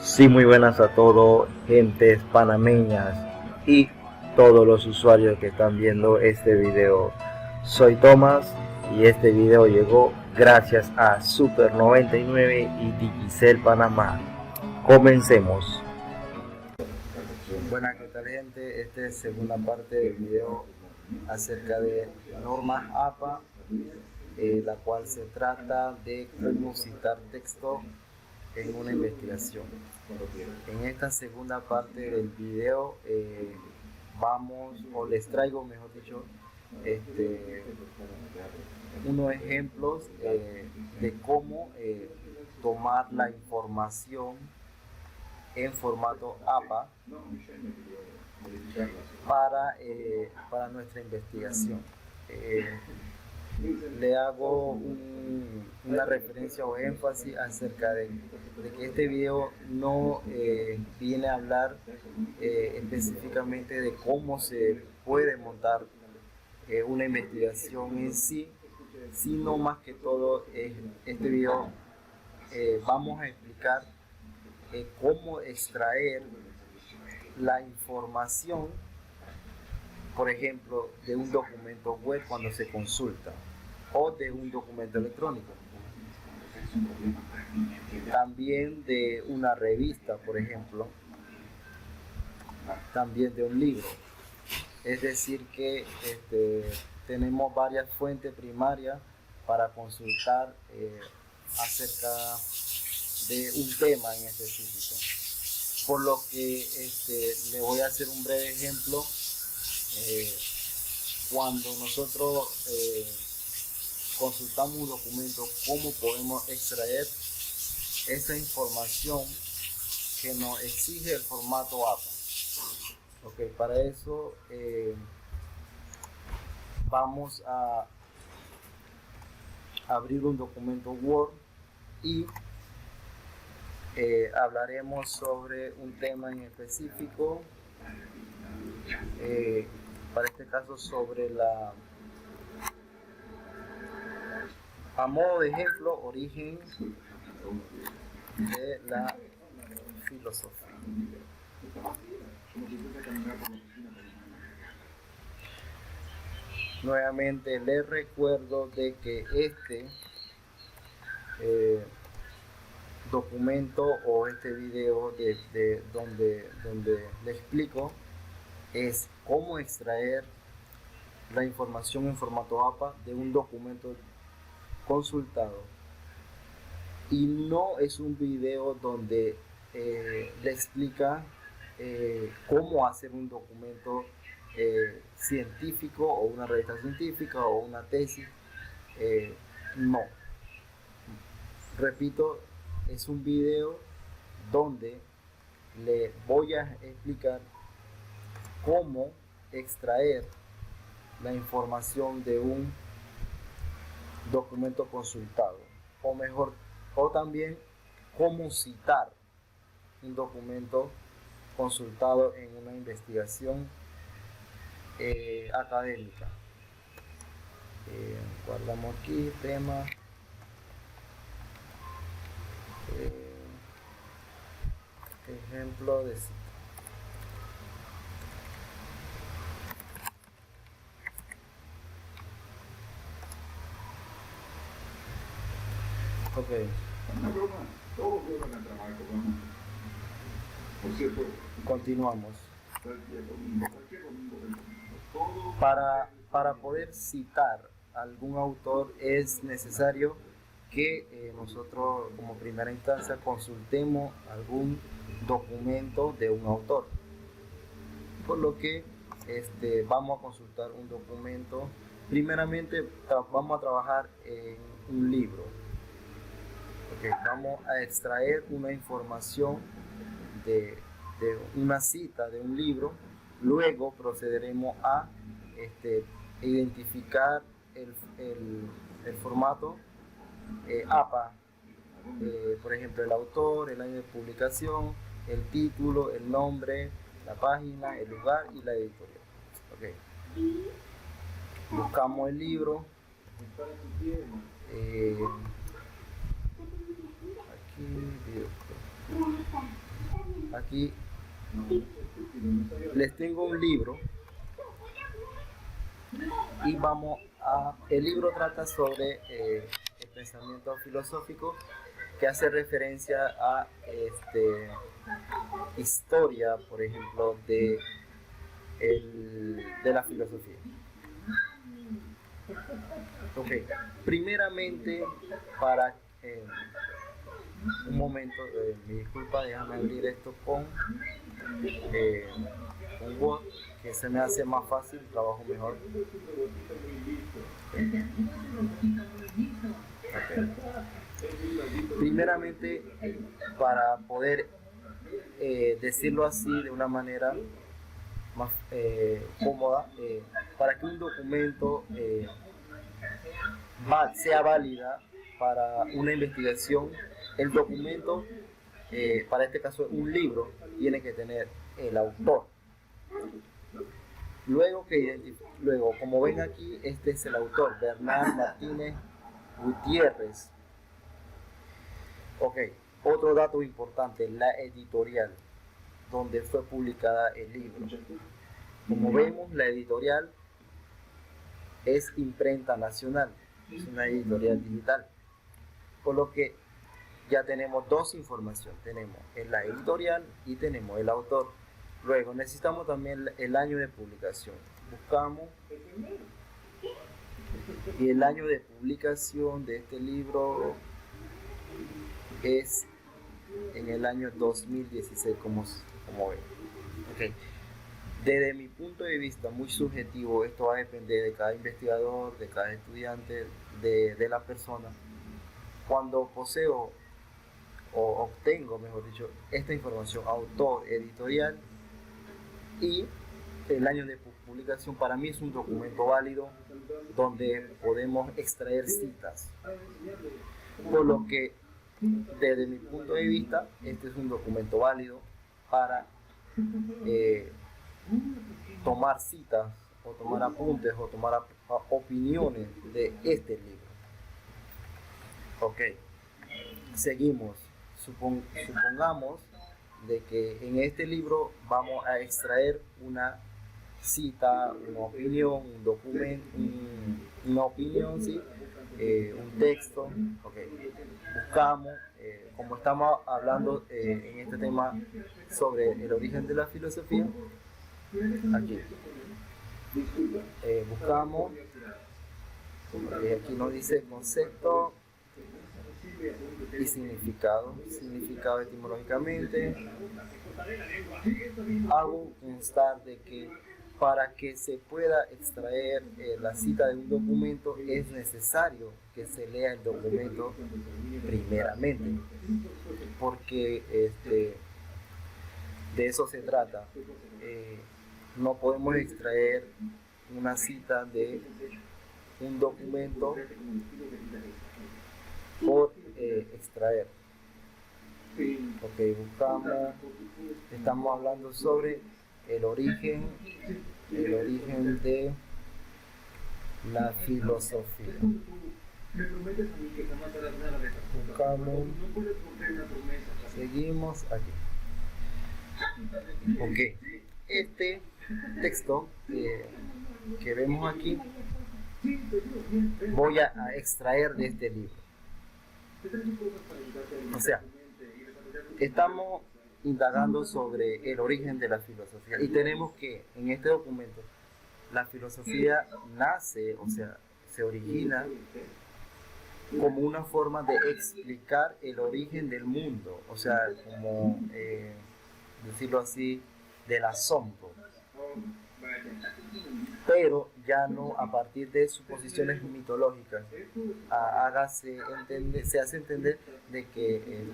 Sí, muy buenas a todos, gentes panameñas y todos los usuarios que están viendo este video. Soy Tomás y este video llegó gracias a Super 99 y Digicel Panamá. Comencemos. Buenas, ¿qué tal, gente? Esta es segunda parte del video acerca de normas APA, la cual se trata de cómo citar texto en una investigación. En esta segunda parte del video vamos, o les traigo, mejor dicho, unos ejemplos de cómo tomar la información en formato APA para nuestra investigación. Le hago una referencia o énfasis acerca de que este video no viene a hablar específicamente de cómo se puede montar una investigación en sí, sino más que todo este video vamos a explicar cómo extraer la información, por ejemplo, de un documento web cuando se consulta o de un documento electrónico. También de una revista, por ejemplo, también de un libro. Es decir que tenemos varias fuentes primarias para consultar acerca de un tema en específico. Por lo que le voy a hacer un breve ejemplo. Cuando nosotros consultamos un documento, cómo podemos extraer esa información que nos exige el formato APA. Okay, para eso vamos a abrir un documento Word y hablaremos sobre un tema en específico, para este caso sobre a modo de ejemplo, origen de la filosofía. Nuevamente les recuerdo de que este documento o este video de donde le explico es cómo extraer la información en formato APA de un documento consultado, y no es un video donde le explica cómo hacer un documento científico o una revista científica o una tesis. No, repito, es un video donde le voy a explicar cómo extraer la información de un documento consultado, o mejor, o también cómo citar un documento consultado en una investigación académica. Guardamos aquí tema ejemplo de cita. Ok. Continuamos. Para poder citar algún autor es necesario que nosotros como primera instancia consultemos algún documento de un autor. Por lo que vamos a consultar un documento. Primeramente vamos a trabajar en un libro. Okay, vamos a extraer una información de una cita de un libro. Luego procederemos a identificar el formato APA, por ejemplo el autor, el año de publicación, el título, el nombre, la página, el lugar y la editorial. Okay. Buscamos el libro. Aquí, aquí les tengo un libro y el libro trata sobre el pensamiento filosófico que hace referencia a historia, por ejemplo, de la filosofía. Ok, primeramente para un momento, mi disculpa, déjame abrir esto con Word, que se me hace más fácil, trabajo mejor. Okay. Primeramente, para poder decirlo así de una manera más cómoda, para que un documento sea válida para una investigación, el documento, para este caso un libro, tiene que tener el autor. Luego, como ven aquí, este es el autor, Bernard Martínez Gutiérrez. Ok, otro dato importante, la editorial donde fue publicada el libro. Como vemos, la editorial es Imprenta Nacional, es una editorial digital, por lo que ya tenemos dos informaciones, tenemos la editorial y tenemos el autor. Luego necesitamos también el año de publicación. Buscamos y el año de publicación de este libro es en el año 2016, como ven. Okay. Desde mi punto de vista muy subjetivo, esto va a depender de cada investigador, de cada estudiante, de la persona. Cuando poseo o obtengo, mejor dicho, esta información, autor, editorial y el año de publicación, para mí es un documento válido donde podemos extraer citas. Por lo que, desde mi punto de vista, este es un documento válido para tomar citas o tomar apuntes o tomar opiniones de este libro. Ok, seguimos. Supongamos de que en este libro vamos a extraer una cita, una opinión, un documento, una opinión, ¿sí? Un texto. Okay. Buscamos, como estamos hablando en este tema sobre el origen de la filosofía, aquí buscamos, aquí nos dice concepto y significado etimológicamente. Hago constar de que para que se pueda extraer la cita de un documento es necesario que se lea el documento primeramente, porque de eso se trata. No podemos extraer una cita de un documento por extraer. Ok, buscamos, estamos hablando sobre el origen de la filosofía. Buscamos, seguimos aquí. Ok, este texto que vemos aquí voy a extraer de este libro. O sea, estamos indagando sobre el origen de la filosofía y tenemos que en este documento la filosofía nace, o sea, se origina como una forma de explicar el origen del mundo, o sea, como decirlo así, del asombro, pero ya no a partir de suposiciones mitológicas. Se hace entender de que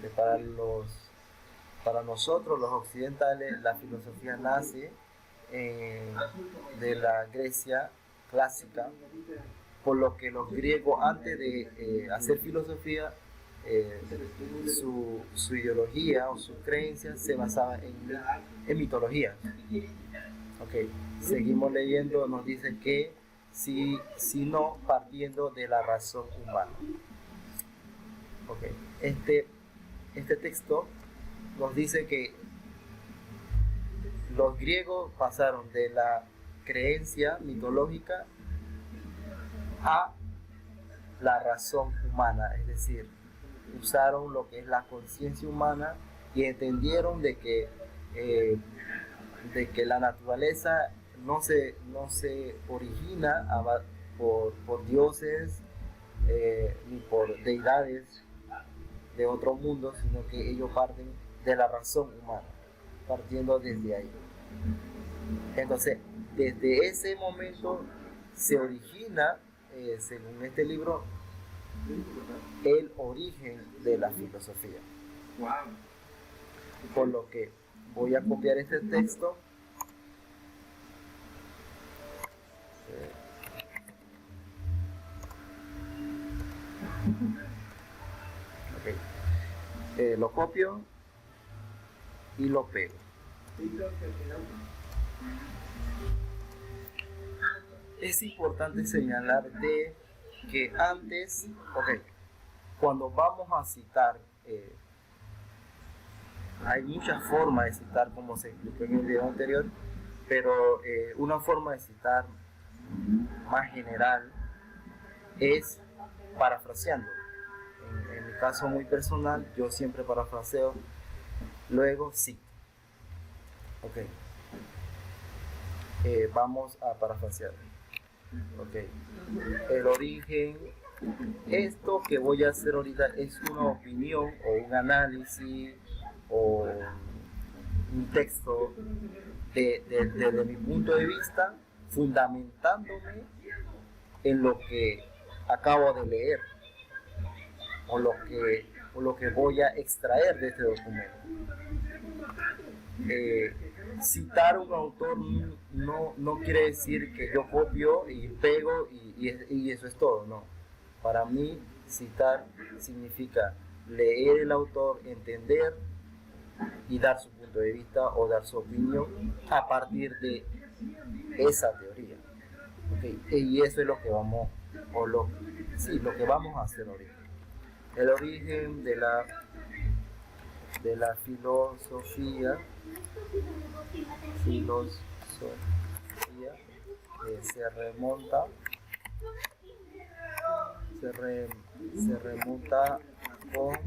para nosotros los occidentales la filosofía nace de la Grecia clásica, por lo que los griegos antes de hacer filosofía, su ideología o su creencia se basaba en mitología. Okay. Seguimos leyendo, nos dice que si no partiendo de la razón humana. Okay. Este texto nos dice que los griegos pasaron de la creencia mitológica a la razón humana, es decir, usaron lo que es la conciencia humana y entendieron de que la naturaleza no se origina por dioses ni por deidades de otro mundo, sino que ellos parten de la razón humana, partiendo desde ahí. Entonces, desde ese momento se origina, según este libro, el origen de la filosofía. Por lo que voy a copiar este texto. Okay. Lo copio y lo pego. Es importante señalar de que antes, cuando vamos a citar, hay muchas formas de citar, como se explicó en el video anterior, pero una forma de citar más general es parafraseando. En mi caso muy personal, yo siempre parafraseo, luego cito. Vamos a parafrasear. El origen, esto que voy a hacer ahorita es una opinión o un análisis o un texto desde mi punto de vista, fundamentándome en lo que acabo de leer o lo que voy a extraer de este documento. Citar un autor no quiere decir que yo copio y pego y eso es todo, no. Para mí, citar significa leer el autor, entender y dar su punto de vista o dar su opinión a partir de esa teoría. Y eso es lo que vamos a hacer ahorita. El origen de la filosofía se remonta con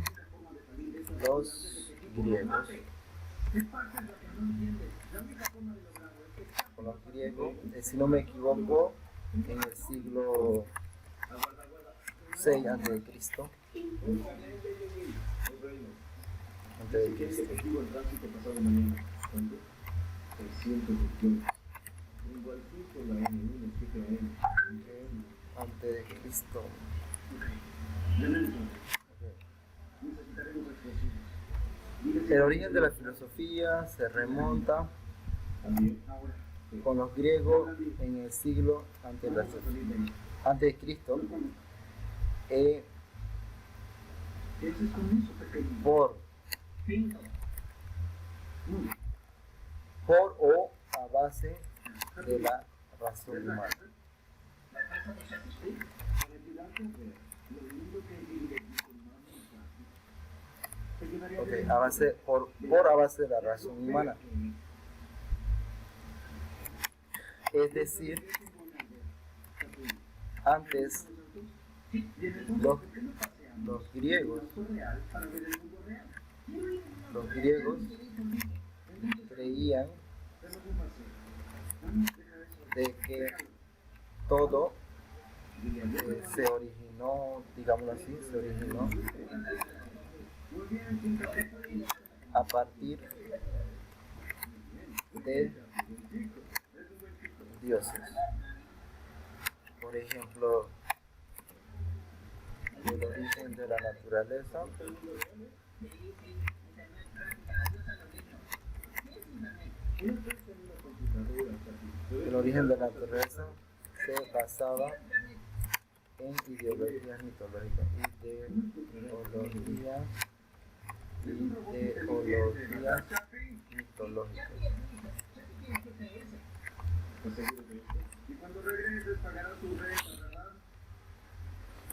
los griegos. Si no me equivoco, en el siglo 6 a.C. Antes de Cristo. El origen de la filosofía se remonta con los griegos en el siglo antes de Cristo. Por o a base de la razón humana. A base de la razón humana. Es decir, antes los griegos creían de que todo se originó a partir de dioses. Por ejemplo, el origen de la naturaleza. El origen de la naturaleza se basaba en ideologías mitológicas.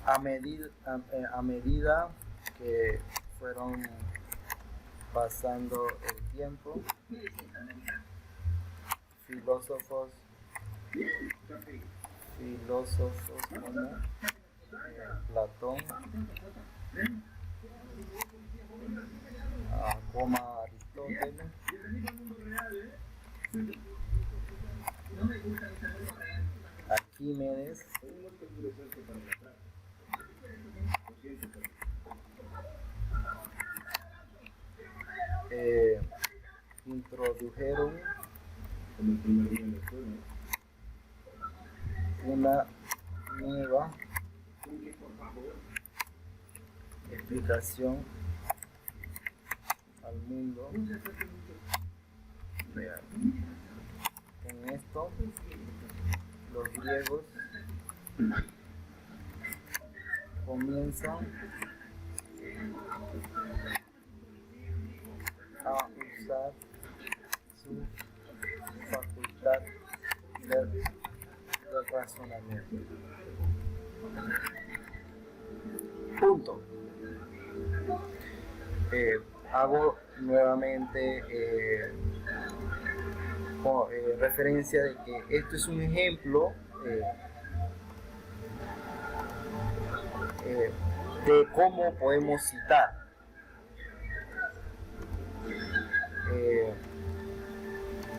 A medida que fueron pasando el tiempo, filósofos como Platón, como Aristóteles, Arquímedes, introdujeron una nueva explicación al mundo real. Con esto, los griegos comienzan a usar su facultad de razonamiento. Punto. Hago nuevamente referencia de que esto es un ejemplo de cómo podemos citar.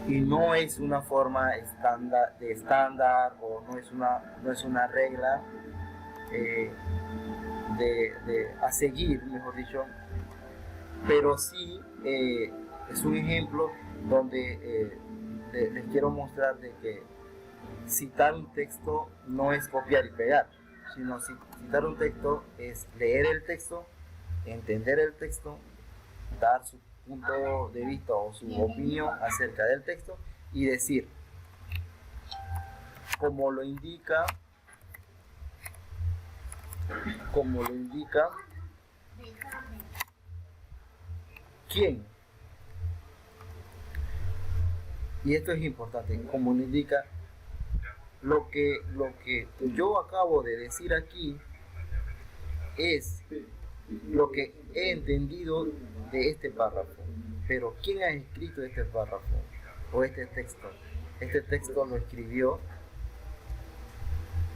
Y no es una forma estándar o no es una regla a seguir, mejor dicho, pero sí es un ejemplo donde les quiero mostrar de que citar un texto no es copiar y pegar, sino citar un texto es leer el texto, entender el texto, dar su punto de vista o su opinión acerca del texto y decir, como lo indica quién. Y esto es importante, como lo indica lo que yo acabo de decir aquí es lo que he entendido de este párrafo. Pero ¿quién ha escrito este párrafo o este texto? Este texto lo escribió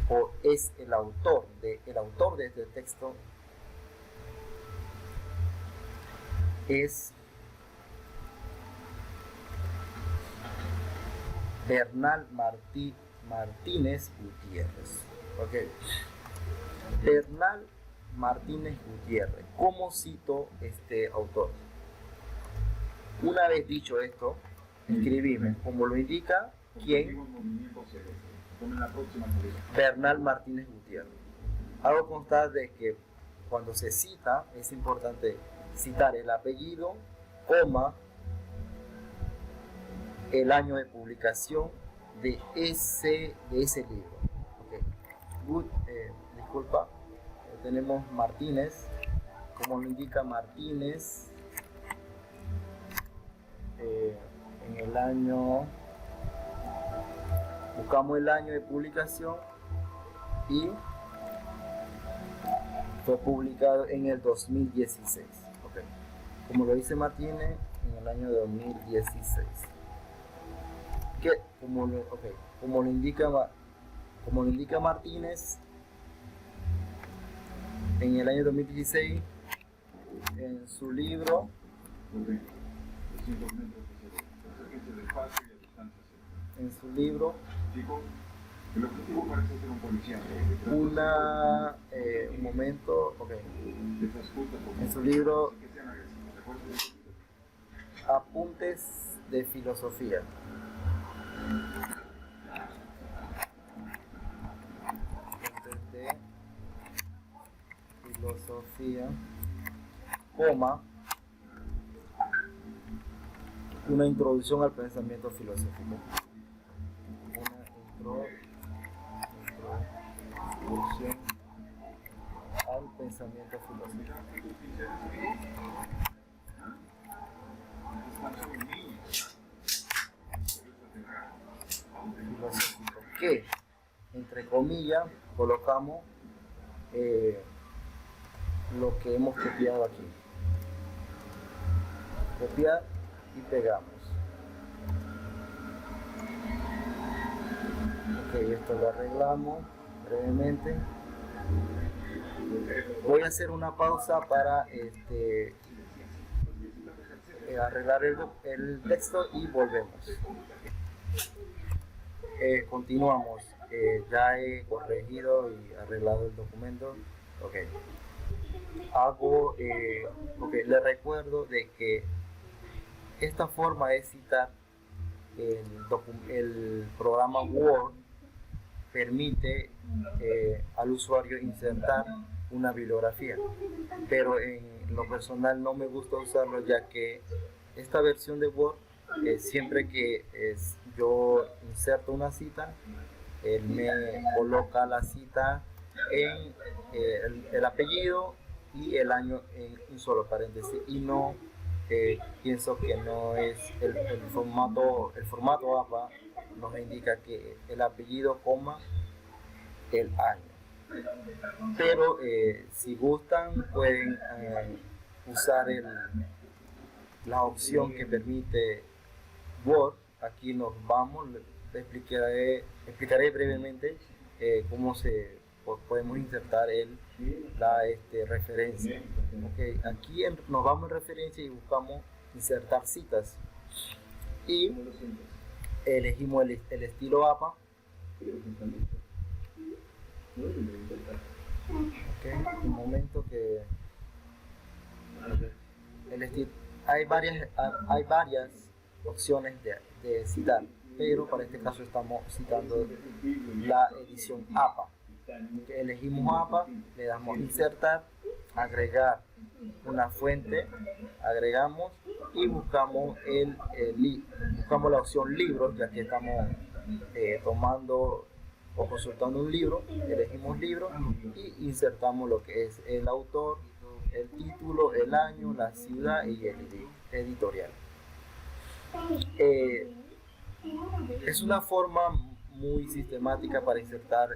o es el autor de este texto es Bernal Martínez Gutiérrez. Okay. Bernal Martínez Gutiérrez. ¿Cómo cito este autor? Una vez dicho esto, escribime, como lo indica, ¿quién? Bernal Martínez Gutiérrez. Hago constar de que cuando se cita, es importante citar el apellido, coma, el año de publicación de ese libro. Okay. Disculpa, tenemos Martínez, como lo indica Martínez, en el año, buscamos el año de publicación y fue publicado en el 2016. Okay. Como lo dice Martínez, en el año 2016. Que como lo indica Martínez, en el año 2016, en su libro el objetivo parece ser un policía. Un momento, en su libro Apuntes de Filosofía. Coma, una introducción al pensamiento filosófico. Una introducción al pensamiento filosófico. Que, entre comillas, colocamos lo que hemos copiado aquí. Copiar y pegamos. Ok, esto lo arreglamos brevemente. Voy a hacer una pausa para arreglar el texto y volvemos. Continuamos. Ya he corregido y arreglado el documento. Ok. Le recuerdo de que esta forma de citar el programa Word permite al usuario insertar una bibliografía, pero en lo personal no me gusta usarlo, ya que esta versión de Word, siempre que yo inserto una cita, él me coloca la cita en el apellido y el año en un solo paréntesis, y no pienso que no es el formato APA nos indica que el apellido, coma, el año. Pero si gustan pueden usar la opción que permite Word. Aquí nos vamos, le explicaré brevemente cómo podemos insertar la referencia. Okay. Aquí nos vamos en referencia y buscamos insertar citas y elegimos el estilo APA. Okay. Un momento que hay varias opciones de citar, pero para este caso estamos citando la edición APA. Okay. Elegimos APA, le damos insertar, agregar una fuente, agregamos y buscamos buscamos la opción libros, ya que estamos tomando o consultando un libro. Elegimos libro y insertamos lo que es el autor, el título, el año, la ciudad y el editorial. Es una forma muy sistemática para insertar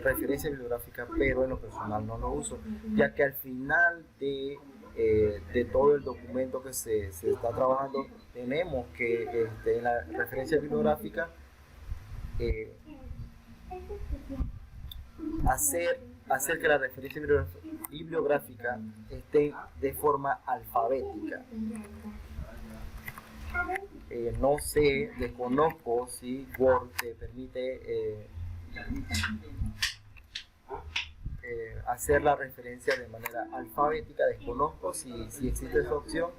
referencia bibliográfica, pero en lo personal no lo uso, ya que al final de todo el documento que se está trabajando tenemos que en la referencia bibliográfica hacer que la referencia bibliográfica esté de forma alfabética. No sé, desconozco si Word te permite hacer la referencia de manera alfabética. Desconozco si existe esa opción,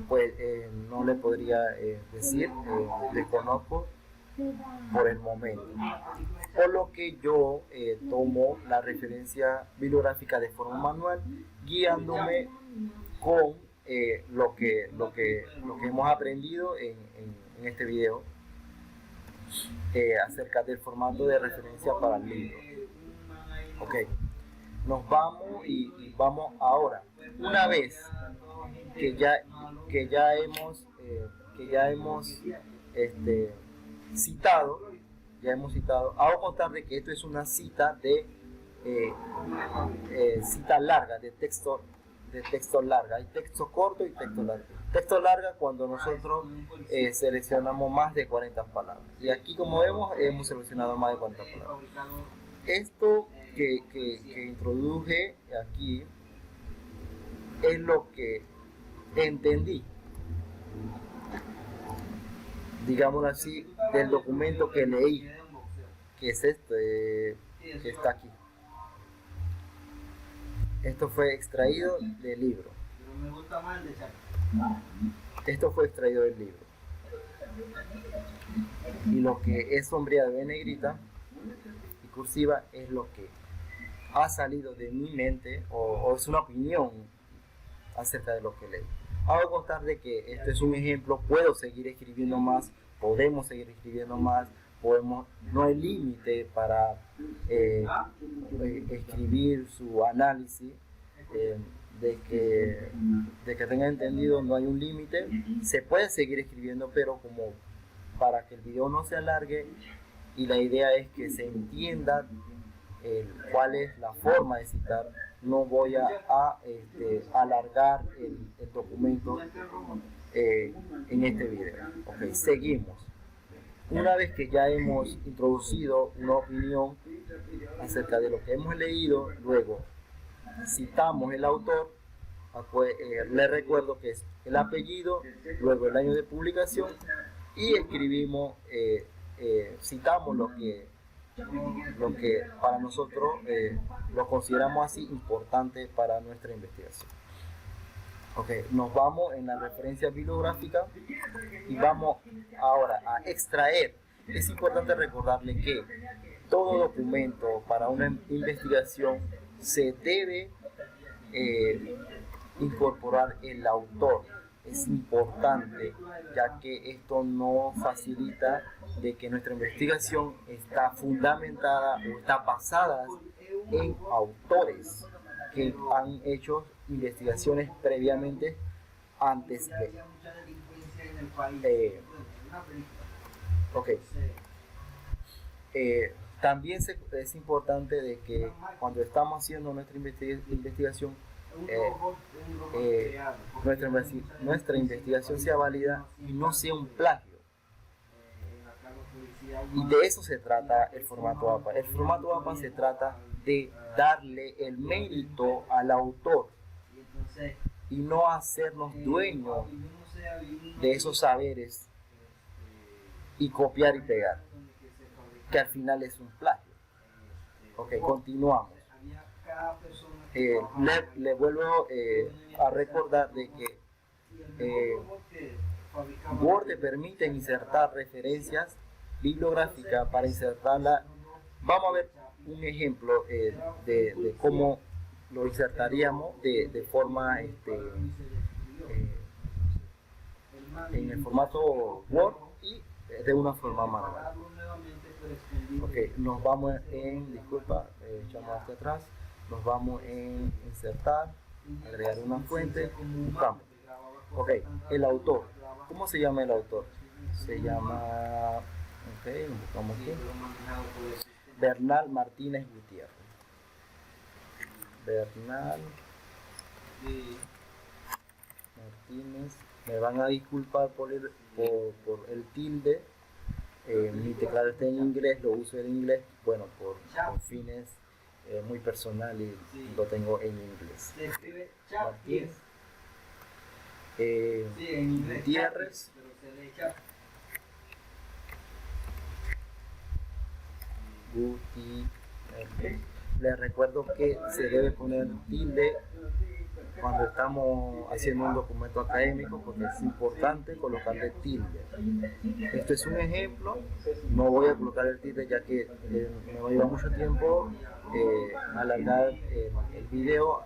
pues no le podría decir, desconozco por el momento. Por lo que yo tomo la referencia bibliográfica de forma manual, guiándome con lo que hemos aprendido en este video acerca del formato de referencia para el libro. Ok, nos vamos y vamos ahora. Una vez que ya hemos citado, hago constar de que esto es una cita cita larga, de texto larga. Hay texto corto y texto largo. Texto larga cuando nosotros seleccionamos más de 40 palabras. Y aquí, como vemos, hemos seleccionado más de 40 palabras. Esto que introduje aquí es lo que entendí, digámoslo así, del documento que leí, que es que está aquí. Esto fue extraído del libro. Y lo que es sombreado en negrita y cursiva es lo que ha salido de mi mente o es una opinión acerca de lo que leí. Hago constar de que este es un ejemplo. Puedo seguir escribiendo más, podemos seguir escribiendo más, no hay límite para escribir su análisis, de que tenga entendido, no hay un límite. Se puede seguir escribiendo, pero como para que el video no se alargue y la idea es que se entienda cuál es la forma de citar, no voy a alargar el documento en este video. Ok, seguimos. Una vez que ya hemos introducido una opinión acerca de lo que hemos leído, luego citamos el autor, le recuerdo que es el apellido, luego el año de publicación y escribimos, citamos lo que para nosotros lo consideramos así importante para nuestra investigación. Ok, nos vamos en la referencia bibliográfica y vamos ahora a extraer. Es importante recordarle que todo documento para una investigación se debe incorporar el autor. Es importante, ya que esto nos facilita de que nuestra investigación está fundamentada o está basada en autores que han hecho investigaciones previamente antes de. También es importante de que cuando estamos haciendo nuestra investigación, nuestra investigación sea válida y no sea un plagio. Y de eso se trata el formato APA. El formato APA se trata de darle el mérito al autor y no hacernos dueños de esos saberes y copiar y pegar, que al final es un plagio. Ok, continuamos. Le vuelvo a recordar de que Word te permite insertar referencias bibliográficas para insertarla. Vamos a ver un ejemplo de cómo lo insertaríamos de forma en el formato Word y de una forma manual. Ok, nos vamos disculpa, echamos hacia atrás, nos vamos en insertar, agregar una fuente, un campo. Ok, el autor. ¿Cómo se llama el autor? Se llama, buscamos aquí, Bernal Martínez Gutiérrez. Bernal Martínez, me van a disculpar por el tilde. Mi teclado está en inglés, lo uso en inglés, bueno, con fines muy personales lo tengo en inglés. Martínez Gutiérrez. Les recuerdo que se debe poner tilde cuando estamos haciendo un documento académico, porque es importante colocarle tilde. Esto es un ejemplo, no voy a colocar el tilde ya que me va a llevar mucho tiempo alargar el video,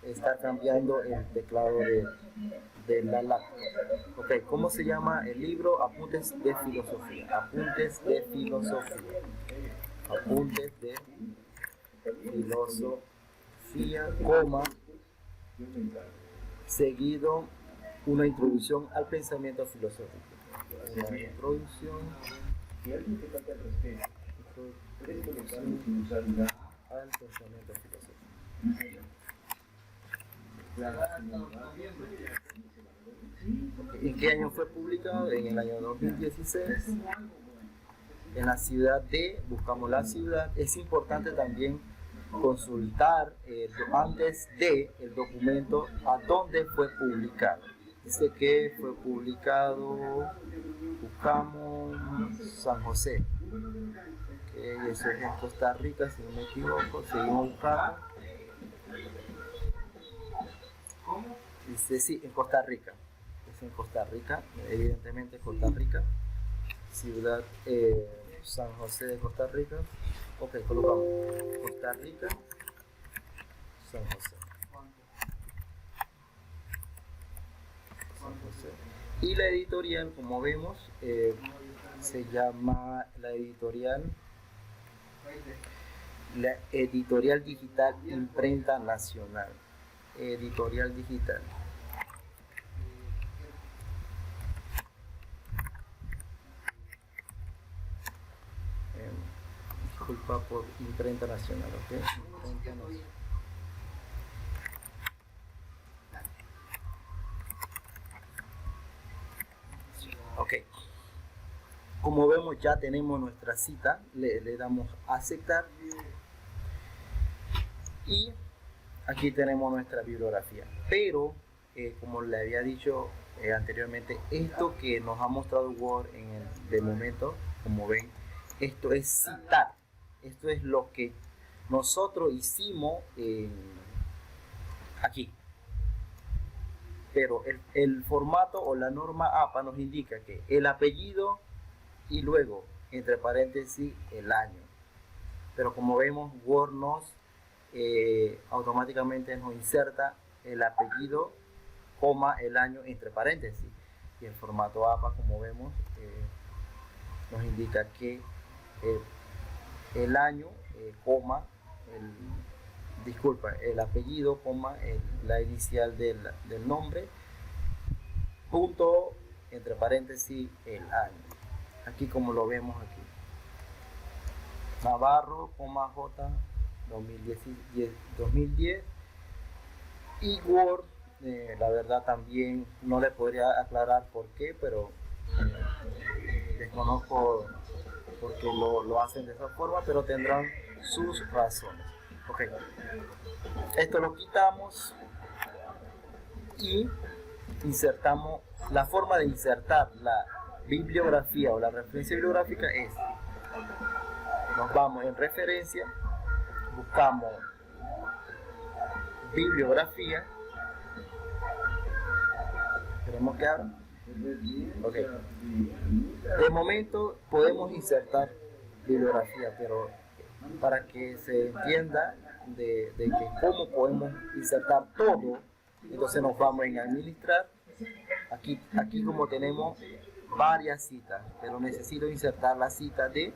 estar cambiando el teclado de la laptop. Ok, ¿cómo se llama el libro? Apuntes de filosofía. Apuntes de filosofía. Apuntes de filosofía, coma, seguido una introducción al pensamiento filosófico. Una introducción al pensamiento filosófico. ¿En qué año fue publicado? En el año 2016. En la ciudad buscamos la ciudad. Es importante también consultar antes de el documento a dónde fue publicado. Dice que fue publicado, buscamos San José, okay, eso es en Costa Rica si no me equivoco, seguimos buscando. Dice sí, en Costa Rica, es en Costa Rica, evidentemente Costa Rica, ciudad San José de Costa Rica. Ok, colocamos Costa Rica, San José. San José. Y la editorial, como vemos, se llama la editorial digital Imprenta Nacional. Editorial digital. Disculpa por Imprenta Nacional, ¿ok? Imprenta Nacional. Ok. Como vemos, ya tenemos nuestra cita, le damos a aceptar y aquí tenemos nuestra bibliografía. Pero, como le había dicho anteriormente, esto que nos ha mostrado Word de momento, como ven, esto es citar. Esto es lo que nosotros hicimos aquí. Pero el formato o la norma APA nos indica que el apellido y luego, entre paréntesis, el año. Pero como vemos, Word automáticamente nos inserta el apellido, coma, el año, entre paréntesis. Y el formato APA, como vemos, nos indica que el año, coma, el apellido, coma, la inicial del nombre, punto, entre paréntesis, el año. Aquí como lo vemos aquí. Navarro, J, 2010. Y Word, la verdad también no le podría aclarar por qué, pero desconozco por qué lo hacen de esa forma, pero tendrán sus razones. Ok, esto lo quitamos y insertamos. La forma de insertar la bibliografía o la referencia bibliográfica es: nos vamos en referencia, buscamos bibliografía, queremos que abra. Okay. De momento podemos insertar bibliografía, pero para que se entienda de que cómo podemos insertar todo, entonces nos vamos en administrar. Aquí como tenemos varias citas, pero necesito insertar la cita de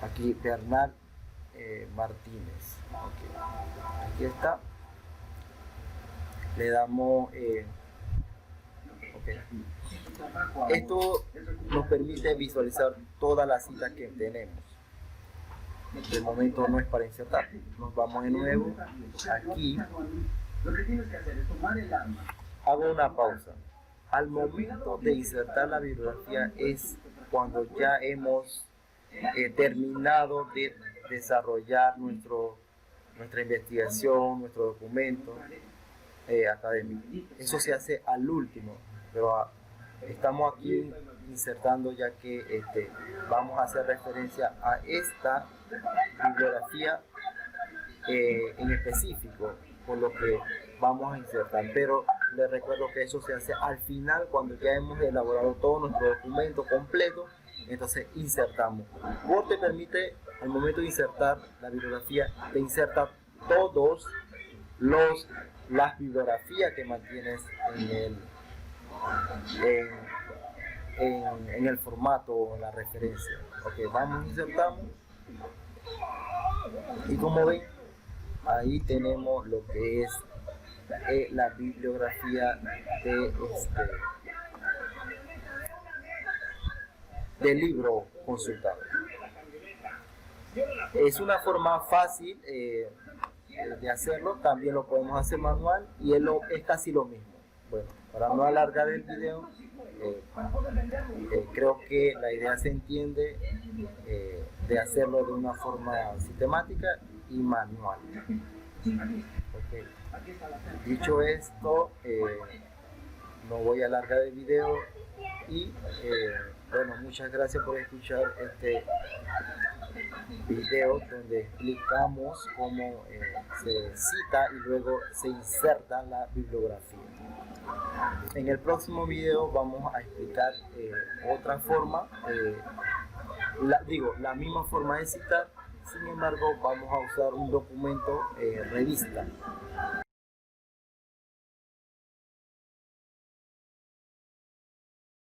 aquí Bernal Martínez. Okay. Aquí está. Le damos okay. Esto nos permite visualizar todas las citas que tenemos. De momento no es para insertar. Nos vamos de nuevo aquí. Lo que tienes que hacer es tomar el arma. Hago una pausa. Al momento de insertar la bibliografía es cuando ya hemos terminado de desarrollar nuestra investigación, nuestro documento académico. Eso se hace al último, pero estamos aquí insertando ya que vamos a hacer referencia a esta bibliografía en específico, por lo que vamos a insertar, pero les recuerdo que eso se hace al final, cuando ya hemos elaborado todo nuestro documento completo. Entonces insertamos. Word te permite, al momento de insertar la bibliografía, te inserta todos las bibliografías que mantienes en el formato o en la referencia. Ok, vamos, insertamos. Y como ven, ahí tenemos lo que es la bibliografía del libro consultado. Es una forma fácil de hacerlo. También lo podemos hacer manual y es casi lo mismo. Bueno, para no alargar el video, creo que la idea se entiende de hacerlo de una forma sistemática y manual. Okay. Dicho esto, no voy a alargar el video y bueno, muchas gracias por escuchar este video donde explicamos cómo se cita y luego se inserta la bibliografía. En el próximo video vamos a explicar otra forma, la misma forma de citar. Sin embargo, vamos a usar un documento revista.